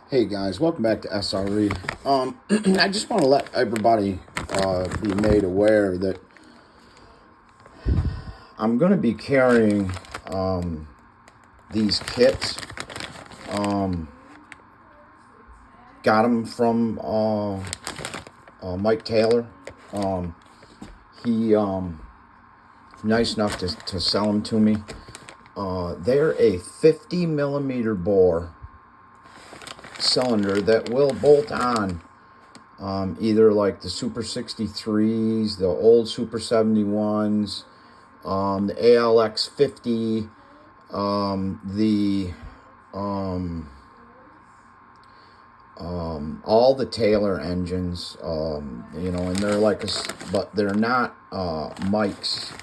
Hey guys, welcome back to SRE. I just want to let everybody be made aware that I'm going to be carrying these kits. Got them from Mike Taylor. He nice enough to sell them to me. They're a 50 millimeter bore cylinder that will bolt on either like the Super 63s, the old Super 71s, the ALX 50, all the Taylor engines, and they're like but they're not Mike's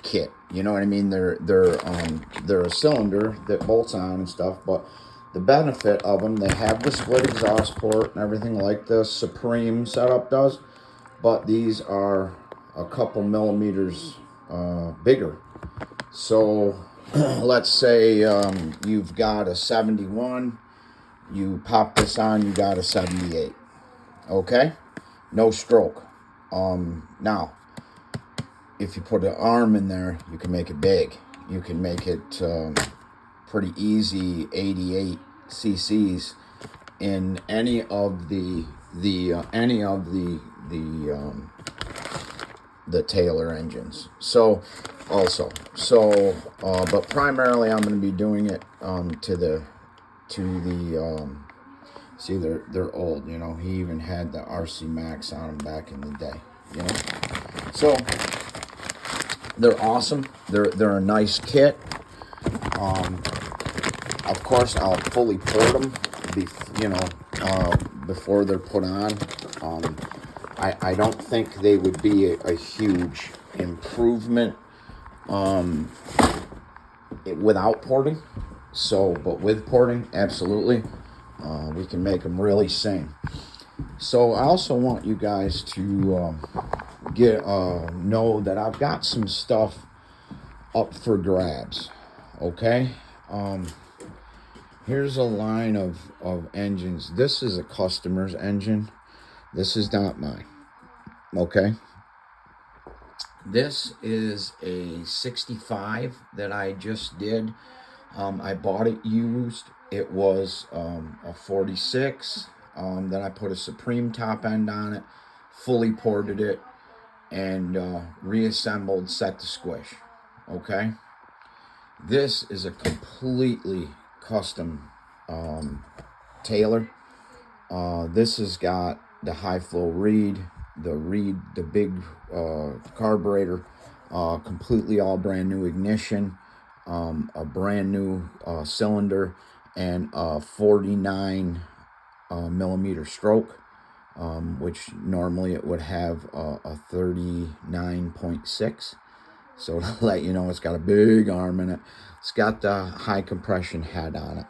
kit. You know what I mean? They're a cylinder that bolts on and stuff, but the benefit of them, they have the split exhaust port and everything like the Supreme setup does, but these are a couple millimeters bigger. So let's say you've got a 71, you pop this on, you got a 78. Okay? No stroke. Now, if you put an arm in there, you can make it big. You can make it pretty easy 88 cc's in any of the Taylor engines. But primarily I'm going to be doing it to the see, they're old. You know, he even had the RC Max on them back in the day. You know, so they're awesome. They're a nice kit. Of course, I'll fully port them, before they're put on. I don't think they would be a huge improvement without porting. But with porting, absolutely, we can make them really sing. So I also want you guys to know that I've got some stuff up for grabs. Okay. Here's a line of engines. This is a customer's engine. This is not mine. Okay. This is a 65 that I just did. I bought it used. It was a 46. Then I put a Supreme top end on it, fully ported it, and reassembled set to squish. Okay. This is a completely custom Taylor. This has got the high flow reed, the big carburetor, completely all brand new ignition, a brand new cylinder, and a 49 millimeter stroke, which normally it would have a 39.6. So to let you know, it's got a big arm in it. It's got the high compression head on it.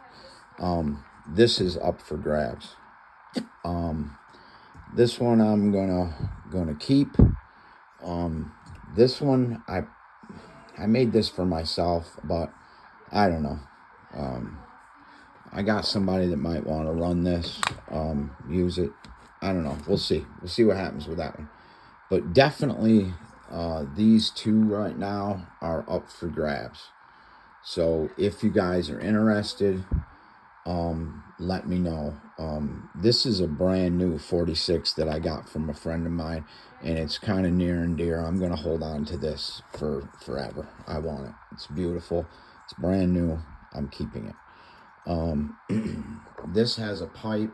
This is up for grabs. This one I'm gonna keep. This one I made this for myself, but I don't know. I got somebody that might want to run this, use it. I don't know. We'll see. We'll see what happens with that one. But definitely, these two right now are up for grabs. So if you guys are interested, let me know. This is a brand new 46 that I got from a friend of mine, and it's kind of near and dear. I'm going to hold on to this for forever. I want it. It's beautiful. It's brand new. I'm keeping it. This has a pipe,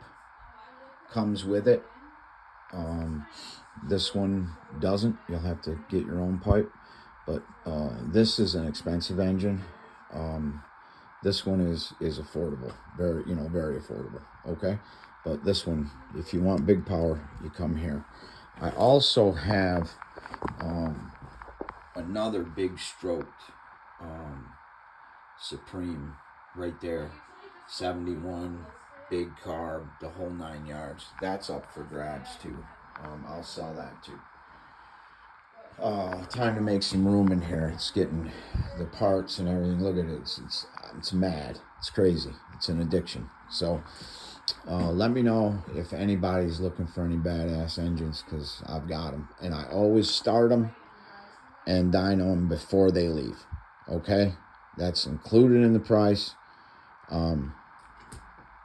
comes with it. This one doesn't. You'll have to get your own pipe. But this is an expensive engine. This one is affordable, very affordable. Okay, but this one, if you want big power, you come here. I also have another big stroked Supreme right there, 71, big carb, the whole 9 yards. That's up for grabs too. I'll sell that too. Time to make some room in here. It's getting the parts and everything. Look at it. It's mad. It's crazy. It's an addiction. So let me know if anybody's looking for any badass engines, because I've got them. And I always start them and dyno them before they leave. Okay? That's included in the price.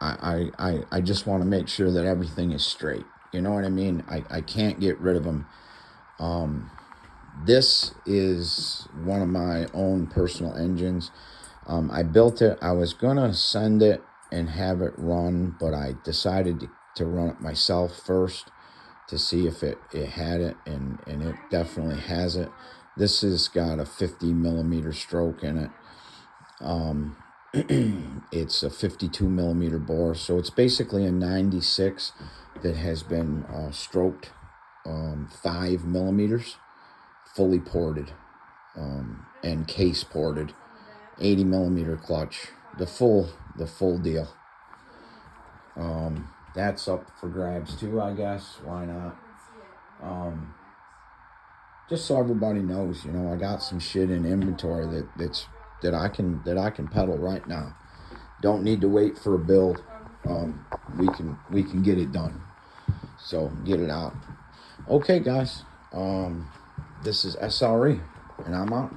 I just want to make sure that everything is straight. You know what I mean? I can't get rid of them. This is one of my own personal engines. I built it. I was going to send it and have it run, but I decided to run it myself first to see if it had it, and it definitely has it. This has got a 50 millimeter stroke in it. It's a 52 millimeter bore, so it's basically a 96 that has been stroked 5 millimeters, fully ported, and case ported, 80 millimeter clutch, the full deal. That's up for grabs too, I guess. Why not? Just so everybody knows, you know, I got some shit in inventory that I can pedal right now. Don't need to wait for a build. We can get it done. So get it out. Okay, guys. This is SRE, and I'm out.